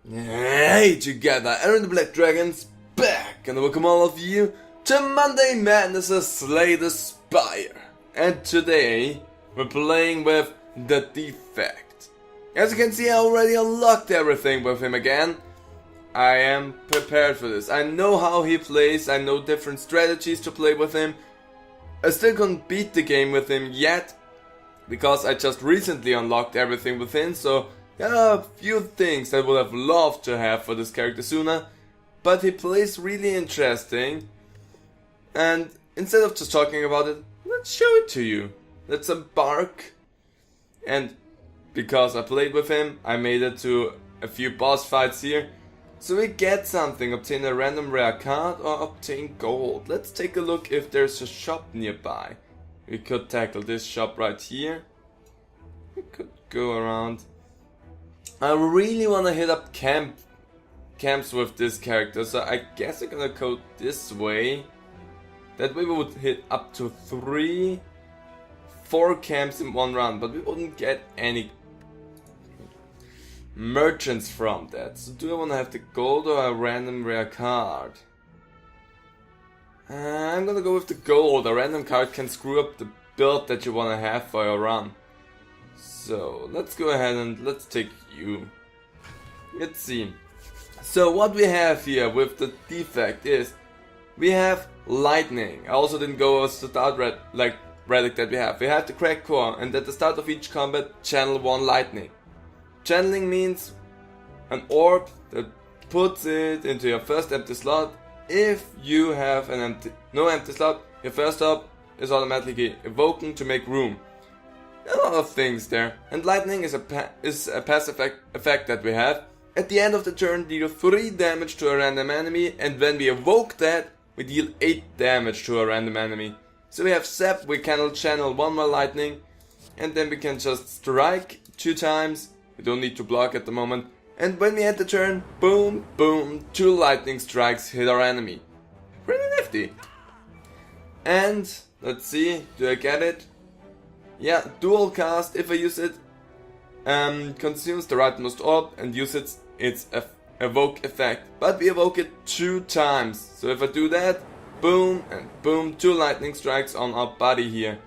Hey together, Aaron the Black Dragon's back, and welcome all of you to Monday Madness's Slay the Spire. And today we're playing with the Defect. As you can see, I already unlocked everything with him again. I am prepared for this. I know how he plays, I know different strategies to play with him. I still can't beat the game with him yet, because I just recently unlocked everything with him, so there are a few things I would have loved to have for this character sooner, but he plays really interesting, and instead of just talking about it, let's show it to you. Let's embark. And because I played with him, I made it to a few boss fights here, so we get something, obtain a random rare card or obtain gold. Let's take a look if there's a shop nearby. We could tackle this shop right here. We could go around. I really want to hit up camps with this character, so I guess I'm gonna go this way. That way we would hit up to 4 camps in one run, but we wouldn't get any merchants from that. So do I want to have the gold or a random rare card? I'm gonna go with the gold. A random card can screw up the build that you want to have for your run. So let's go ahead and let's take you. Let's see. So what we have here with the Defect is we have lightning. I also didn't go as the thired relic that we have. We have the crack core, and at the start of each combat channel 1 lightning. Channeling means an orb that puts it into your first empty slot. If you have no empty slot, your first orb is automatically evoken to make room. A lot of things there, and lightning is a passive effect that we have. At the end of the turn, deal 3 damage to a random enemy, and when we evoke that, we deal 8 damage to a random enemy. So we have Sep, we can channel 1 more lightning, and then we can just strike 2 times. We don't need to block at the moment, and when we end the turn, boom, boom, 2 lightning strikes hit our enemy. Pretty nifty. And let's see, do I get it? Yeah, dual cast. If I use it, consumes the rightmost orb and uses its evoke effect. But we evoke it 2 times. So if I do that, boom and boom, 2 lightning strikes on our body here.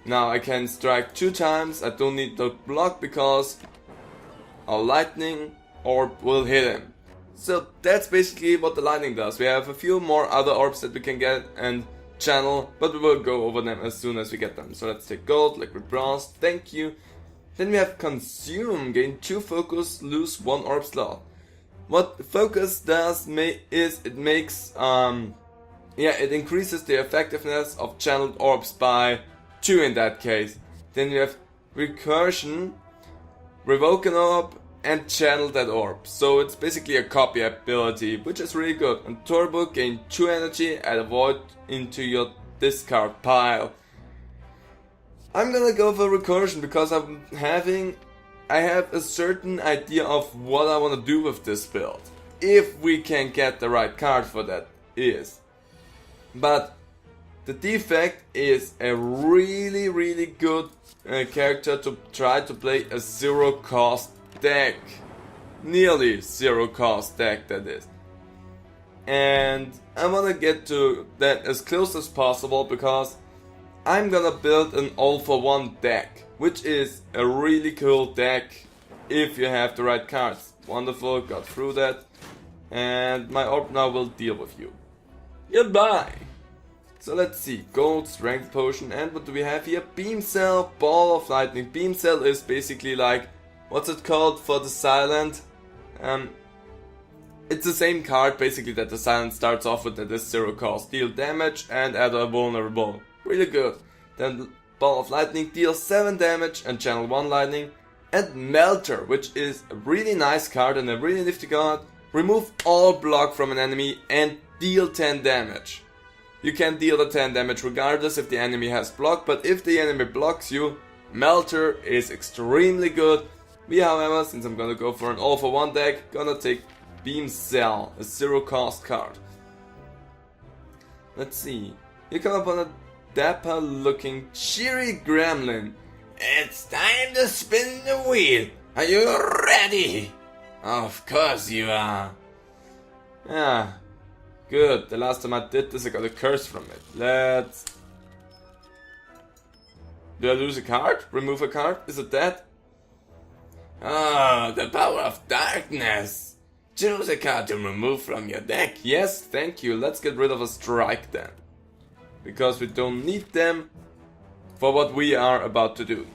Now I can strike 2 times. I don't need to block because our lightning orb will hit him. So that's basically what the lightning does. We have a few more other orbs that we can get and channel, but we will go over them as soon as we get them. So let's take gold, liquid bronze, thank you. Then we have consume, gain 2 focus, lose 1 orb slot. What focus does is it makes it increases the effectiveness of channeled orbs by 2 in that case. Then we have recursion, revoke an orb and channel that orb. So it's basically a copy ability, which is really good. And turbo, gain 2 energy, add a void into your discard pile. I'm gonna go for recursion because I have a certain idea of what I want to do with this build. If we can get the right card for that is. But the Defect is a really good character to try to play a 0 cost deck. Nearly 0 cost deck, that is. And I wanna get to that as close as possible because I'm gonna build an all-for-one deck, which is a really cool deck if you have the right cards. Wonderful, got through that. And my orb now will deal with you. Goodbye! So let's see, gold, strength potion, and what do we have here? Beam cell, ball of lightning. Beam cell is basically like, what's it called for the silent? It's the same card basically that the silent starts off with, that is 0 cost. Deal damage and add a vulnerable. Really good. Then ball of lightning deals 7 damage and channel 1 lightning. And melter, which is a really nice card and a really nifty card. Remove all block from an enemy and deal 10 damage. You can deal the 10 damage regardless if the enemy has block, but if the enemy blocks you, melter is extremely good. We, however, since I'm gonna go for an all-for-one deck, gonna take Beam Cell, a 0 cost card. Let's see. You come upon a dapper looking cheery gremlin. It's time to spin the wheel. Are you ready? Of course you are. Yeah, good. The last time I did this I got a curse from it. Let's... Did I lose a card? Remove a card? Is it that? Ah, the power of darkness. Choose a card to remove from your deck. Yes, thank you. Let's get rid of a strike then. Because we don't need them for what we are about to do.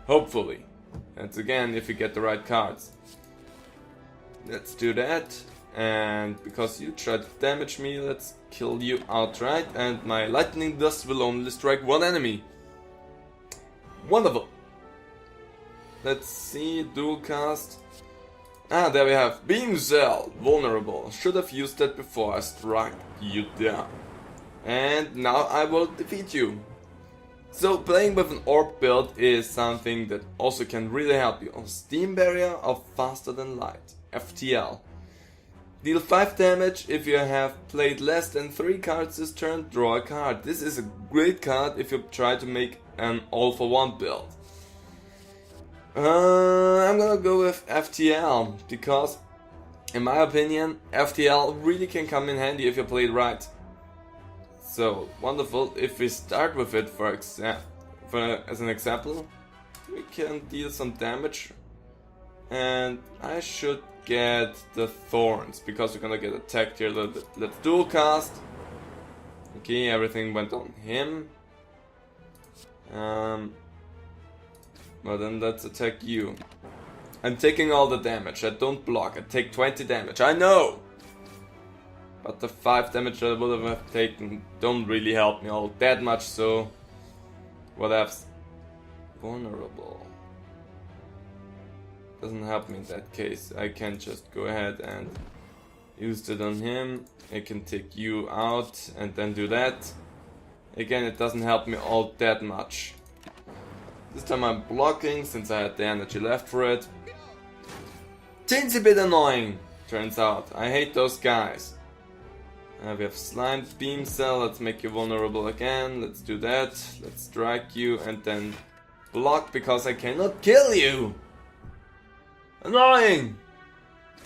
Hopefully. And again, if we get the right cards. Let's do that. And because you tried to damage me, let's kill you outright. And my lightning dust will only strike one enemy. Wonderful. Let's see, dual cast. Ah, there we have Beam Cell, vulnerable. Should have used that before I struck you down. And now I will defeat you. So playing with an orb build is something that also can really help you. Steam Barrier of Faster Than Light, FTL. Deal 5 damage if you have played less than 3 cards this turn, draw a card. This is a great card if you try to make an all-for-one build. I'm gonna go with FTL, because in my opinion FTL really can come in handy if you play it right. So wonderful. If we start with it as an example, we can deal some damage, and I should get the thorns because we're gonna get attacked here a little bit. Let's dual cast. Okay, everything went on him. Well then let's attack you. I'm taking all the damage, I don't block, I take 20 damage, I know! But the 5 damage that I would have taken don't really help me all that much, so... Whatevs. Vulnerable. Doesn't help me in that case, I can just go ahead and use it on him. I can take you out and then do that. Again, it doesn't help me all that much. This time I'm blocking, since I had the energy left for it. Teensy bit annoying, turns out. I hate those guys. We have Slime Beam Cell, let's make you vulnerable again. Let's do that. Let's strike you and then block because I cannot kill you! Annoying!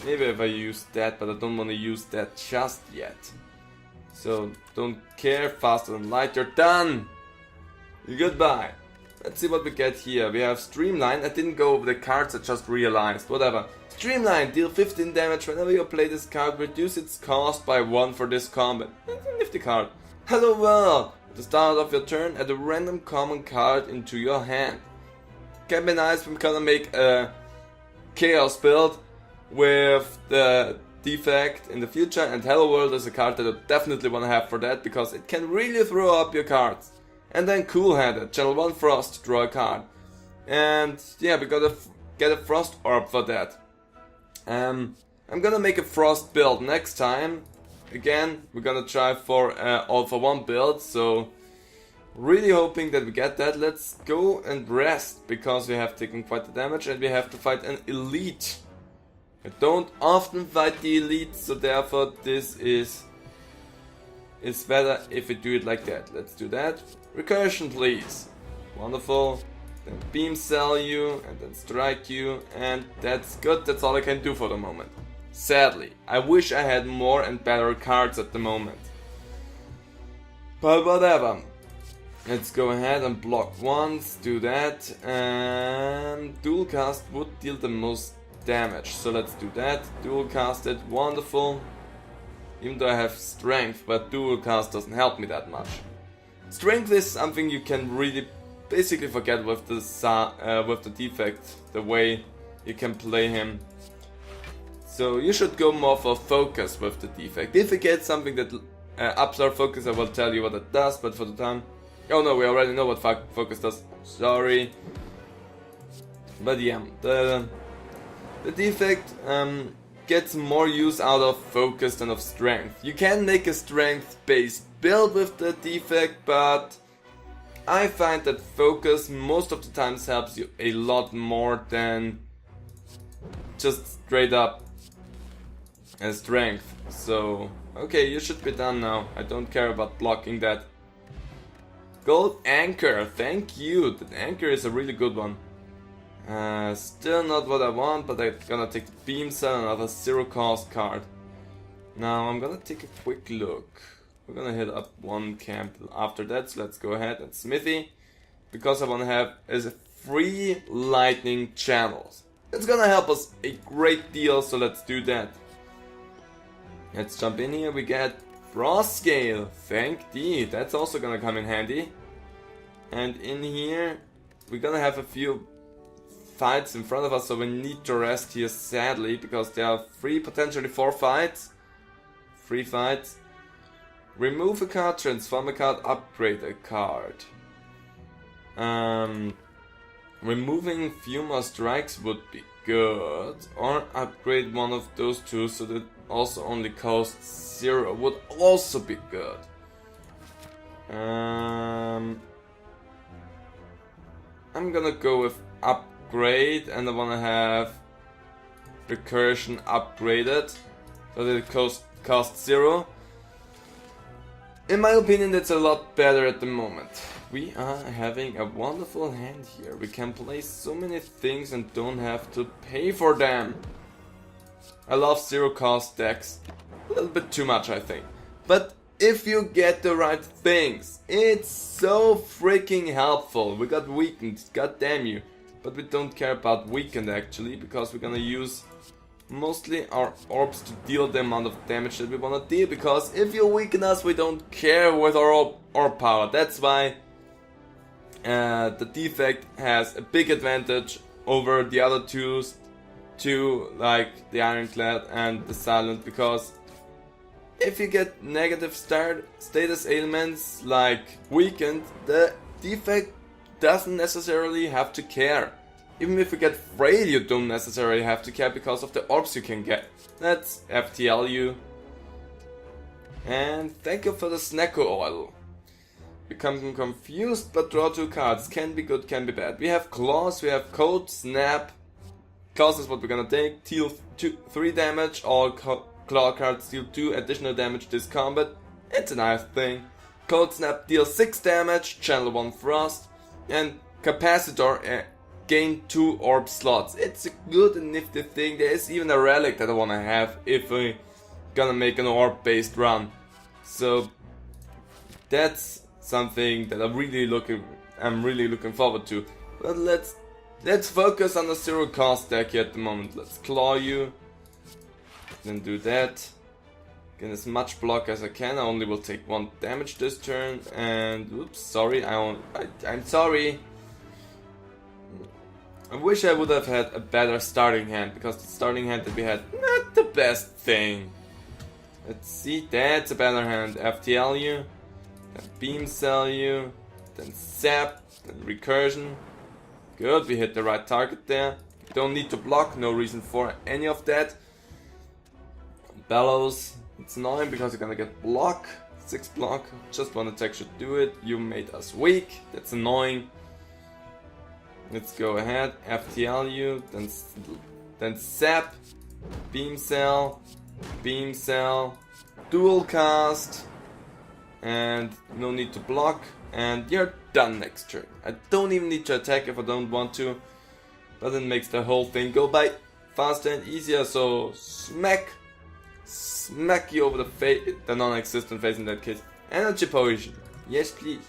Maybe if I use that, but I don't want to use that just yet. So, don't care, Faster Than Light, you're done! Goodbye! Let's see what we get here. We have Streamline. I didn't go over the cards, I just realized. Whatever. Streamline. Deal 15 damage whenever you play this card. Reduce its cost by 1 for this combat. Nifty card. Hello world. At the start of your turn, add a random common card into your hand. Can be nice. We're gonna make a Chaos build with the Defect in the future. And Hello World is a card that I definitely want to have for that, because it can really throw up your cards. And then Cool Headed, channel 1 Frost, draw a card. And yeah, we gotta get a Frost Orb for that. I'm gonna make a Frost build next time. Again, we're gonna try for all for one build, so really hoping that we get that. Let's go and rest, because we have taken quite the damage and we have to fight an elite. I don't often fight the elite, so therefore this is better if we do it like that. Let's do that. Recursion, please. Wonderful. Then Beam Cell you, and then Strike you, and that's good. That's all I can do for the moment. Sadly, I wish I had more and better cards at the moment. But whatever. Let's go ahead and block once, do that, and Dual Cast would deal the most damage. So let's do that. Dual Cast it, wonderful. Even though I have Strength, but Dual Cast doesn't help me that much. Strength is something you can really basically forget with the Defect, the way you can play him. So you should go more for Focus with the Defect. If you get something that ups our Focus, I will tell you what it does, but for the time... Oh no, we already know what Focus does, sorry. But yeah, the Defect gets more use out of Focus than of Strength. You can make a Strength-based build with the Defect, but I find that Focus most of the times helps you a lot more than just straight up Strength. So, okay, you should be done now. I don't care about blocking that. Gold Anchor, thank you. That Anchor is a really good one. Still not what I want, but I'm gonna take the Beam Cell, another 0 cost card. Now I'm gonna take a quick look. We're gonna hit up one camp after that, so let's go ahead and Smithy. Because I wanna have as a free lightning channels. It's gonna help us a great deal, so let's do that. Let's jump in here, we get Frost Scale, thank thee, that's also gonna come in handy. And in here, we're gonna have a few fights in front of us, so we need to rest here sadly, because there are potentially 4 fights. 3 fights. Remove a card, transform a card, upgrade a card. Removing few more strikes would be good, or upgrade one of those two so that also only costs 0 would also be good. I'm gonna go with upgrade, and I wanna have recursion upgraded so that it costs 0. In my opinion, that's a lot better at the moment. We are having a wonderful hand here. We can play so many things and don't have to pay for them. I love 0 cost decks. A little bit too much, I think. But if you get the right things, it's so freaking helpful. We got weakened, god damn you. But we don't care about weakened actually, because we're gonna use mostly our orbs to deal the amount of damage that we wanna deal, because if you weaken us, we don't care with our orb power. That's why the Defect has a big advantage over the other two, like the Ironclad and the Silent, because if you get negative status ailments like weakened, the Defect doesn't necessarily have to care. Even if you get frail, you don't necessarily have to care because of the orbs you can get. That's FTLU. And thank you for the Snacko oil. Becoming confused, but draw 2 cards. Can be good, can be bad. We have Claws, we have Code, Snap. Claws is what we're gonna take. Deal 3 damage. All Claw cards deal 2 additional damage this combat. It's a nice thing. Code Snap deals 6 damage. Channel 1 Frost. And Capacitor gain 2 orb slots. It's a good and nifty thing. There is even a relic that I wanna have if we're gonna make an orb based run. So that's something that I'm really looking forward to. But let's focus on the 0 cost deck here at the moment. Let's claw you. Then do that. Get as much block as I can. I only will take 1 damage this turn. And oops, sorry. I'm sorry. I wish I would have had a better starting hand, because the starting hand that we had, not the best thing. Let's see, that's a better hand. FTL you, then Beam Cell you, then Zap, then Recursion. Good, we hit the right target there. Don't need to block, no reason for any of that. Bellows, it's annoying because you're gonna get block, 6 block. Just one attack should do it. You made us weak, that's annoying. Let's go ahead, FTL you, then Zap, Beam Cell, Dual Cast, and no need to block, and you're done next turn. I don't even need to attack if I don't want to, but it makes the whole thing go by faster and easier, so smack you over the non-existent face in that case. Energy Potion, yes please.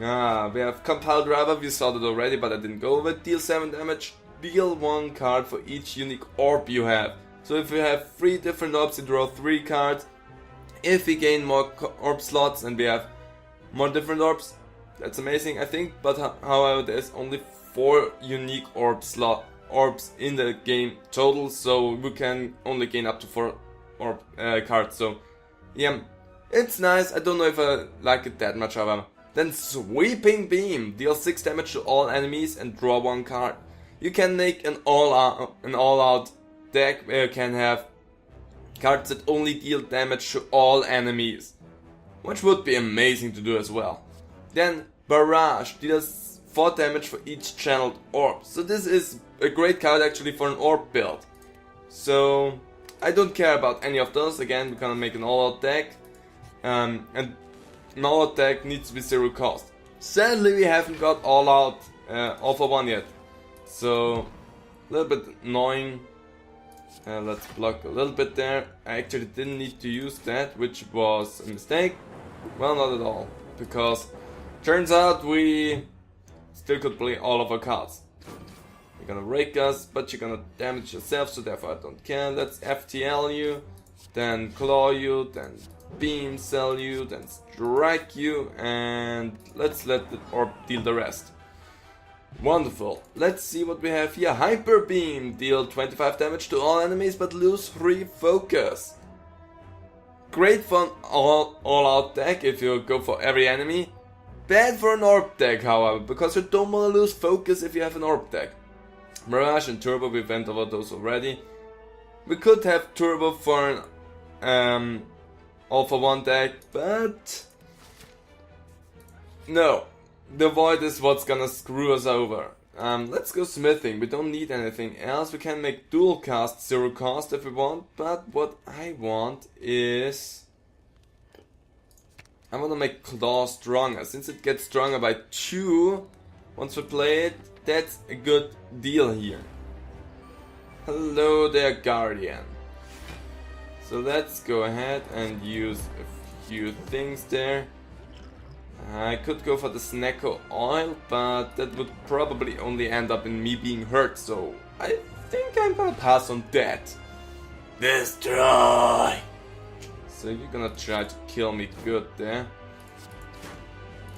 We have Compiled Rubber, we saw that already, but I didn't go over it. Deal 7 damage, deal 1 card for each unique orb you have. So if you have 3 different orbs, you draw 3 cards. If we gain more orb slots and we have more different orbs, that's amazing, I think. But however, there's only 4 unique orbs in the game total, so we can only gain up to 4 orb cards. So yeah, it's nice. I don't know if I like it that much, however. Then Sweeping Beam, deal 6 damage to all enemies and draw 1 card. You can make an all-out deck where you can have cards that only deal damage to all enemies, which would be amazing to do as well. Then Barrage deals 4 damage for each channeled orb. So this is a great card actually for an orb build. So I don't care about any of those. Again, we're gonna make an all-out deck, and an all-out deck needs to be 0 cost. Sadly, we haven't got all for 1 yet. So, a little bit annoying. Let's block a little bit there. I actually didn't need to use that, which was a mistake. Well, not at all, because turns out we still could play all of our cards. You're gonna rake us, but you're gonna damage yourself, so therefore I don't care. Let's FTL you, then claw you, then beam cell you, then strike you, and let's let the orb deal the rest. Wonderful. Let's see what we have here. Hyper Beam. Deal 25 damage to all enemies but lose 3 focus. Great for an all-out deck if you go for every enemy. Bad for an orb deck, however, because you don't want to lose focus if you have an orb deck. Mirage and Turbo, we went over those already. We could have Turbo for an all-for-one deck, but no. The Void is what's gonna screw us over. Let's go smithing. We don't need anything else. We can make dual cast 0 cost if we want, but what I want is I want to make Claw stronger. Since it gets stronger by 2 once we play it, that's a good deal here. Hello there, Guardian. So let's go ahead and use a few things there. I could go for the Snecko oil, but that would probably only end up in me being hurt, so I think I'm gonna pass on that. Destroy! So you're gonna try to kill me good there.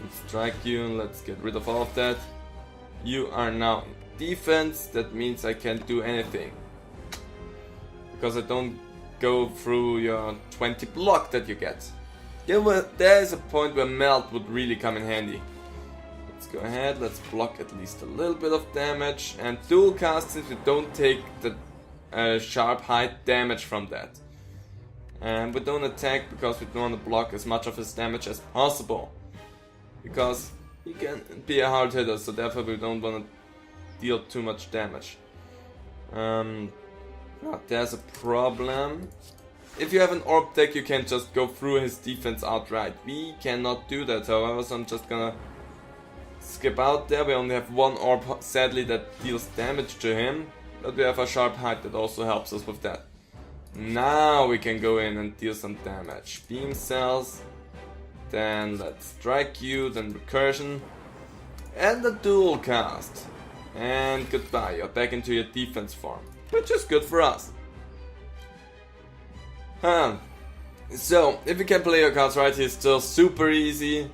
Let's strike you and let's get rid of all of that. You are now in defense, that means I can't do anything. Because I don't go through your 20 block that you get. There is a point where Melt would really come in handy. Let's go ahead, let's block at least a little bit of damage. And dual cast since we don't take the sharp height damage from that. And we don't attack because we don't want to block as much of his damage as possible. Because he can be a hard hitter, so therefore we don't want to deal too much damage. There's a problem. If you have an orb deck, you can just go through his defense outright. We cannot do that, however, so I'm just gonna skip out there. We only have 1 orb, sadly, that deals damage to him. But we have a sharp height that also helps us with that. Now we can go in and deal some damage. Beam cells. Then let's strike you, then recursion. And a dual cast. And goodbye, you're back into your defense form. Which is good for us. So, if you can play your cards right, he's still super easy.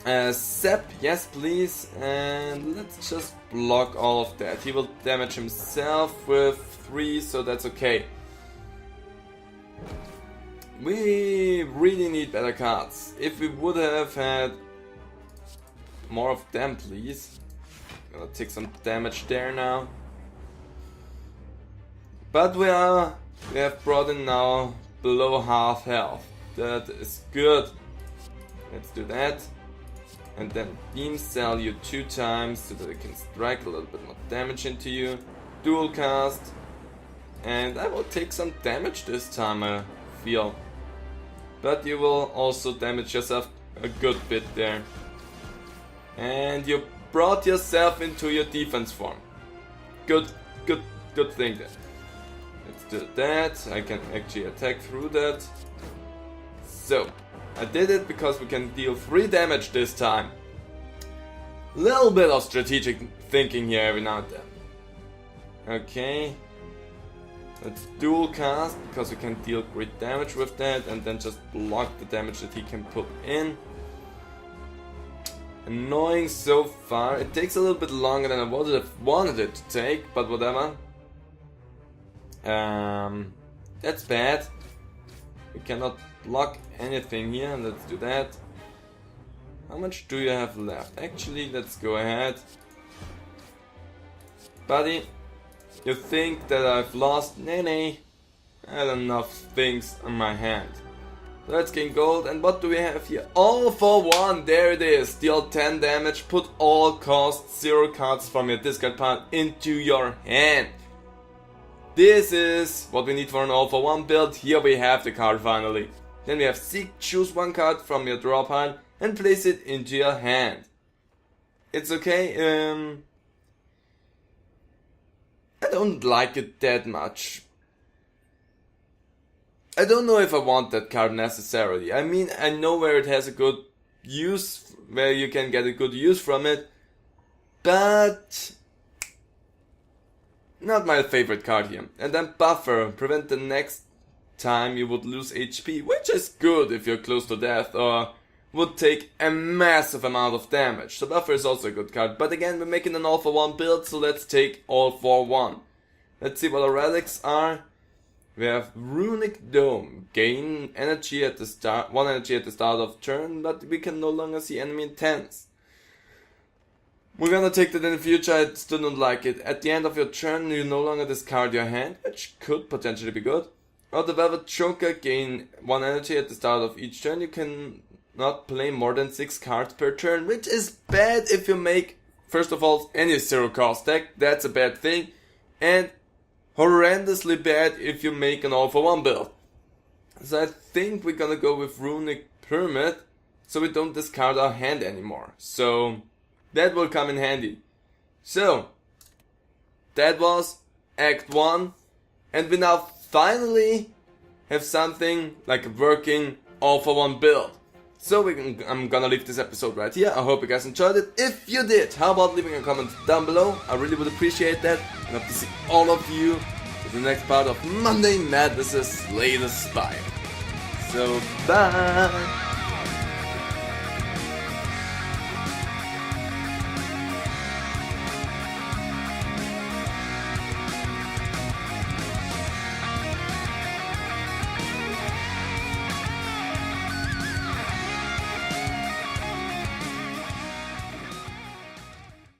Sep, yes please, and let's just block all of that. He will damage himself with 3, so that's okay. We really need better cards. If we would have had more of them, please. Gonna take some damage there now. But we have brought in now below half health. That is good. Let's do that. And then beam cell you 2 times so that it can strike a little bit more damage into you. Dual cast. And I will take some damage this time, I feel. But you will also damage yourself a good bit there. And you brought yourself into your defense form. Good thing there. Let's do that. I can actually attack through that. So, I did it because we can deal 3 damage this time. Little bit of strategic thinking here every now and then. Okay. Let's dual cast because we can deal great damage with that and then just block the damage that he can put in. Annoying so far. It takes a little bit longer than I would have wanted it to take, but whatever. That's bad. We cannot block anything here. Let's do that. How much do you have left? Actually, let's go ahead. Buddy, you think that I've lost? Nay. I had enough things on my hand. Let's gain gold. And what do we have here? All for 1. There it is. Deal 10 damage. Put all cost 0 cards from your discard pile into your hand. This is what we need for an all for 1 build. Here we have the card finally. Then we have seek, choose 1 card from your draw pile and place it into your hand. It's okay. don't like it that much. I don't know if I want that card necessarily. I mean, I know where it has a good use, where you can get a good use from it, but not my favorite card here. And then Buffer, prevent the next time you would lose HP, which is good if you're close to death or would take a massive amount of damage. So Buffer is also a good card, but again, we're making an all-for-one build, so let's take all-for-one. Let's see what our relics are. We have Runic Dome, gain energy at the start, 1 energy at the start of turn, but we can no longer see enemy intents. We're gonna take that in the future, I still don't like it. At the end of your turn, you no longer discard your hand, which could potentially be good. Or the Velvet Choker, gain 1 energy at the start of each turn. You can not play more than 6 cards per turn, which is bad if you make, first of all, any zero cost deck. That's a bad thing. And horrendously bad if you make an all-for-one build. So I think we're gonna go with Runic Pyramid, so we don't discard our hand anymore. So that will come in handy. So that was Act 1, and we now finally have something like a working all-for-one build. So I'm gonna leave this episode right here. I hope you guys enjoyed it. If you did, how about leaving a comment down below? I really would appreciate that. And hope to see all of you in the next part of Monday Madness's latest Spire. So bye!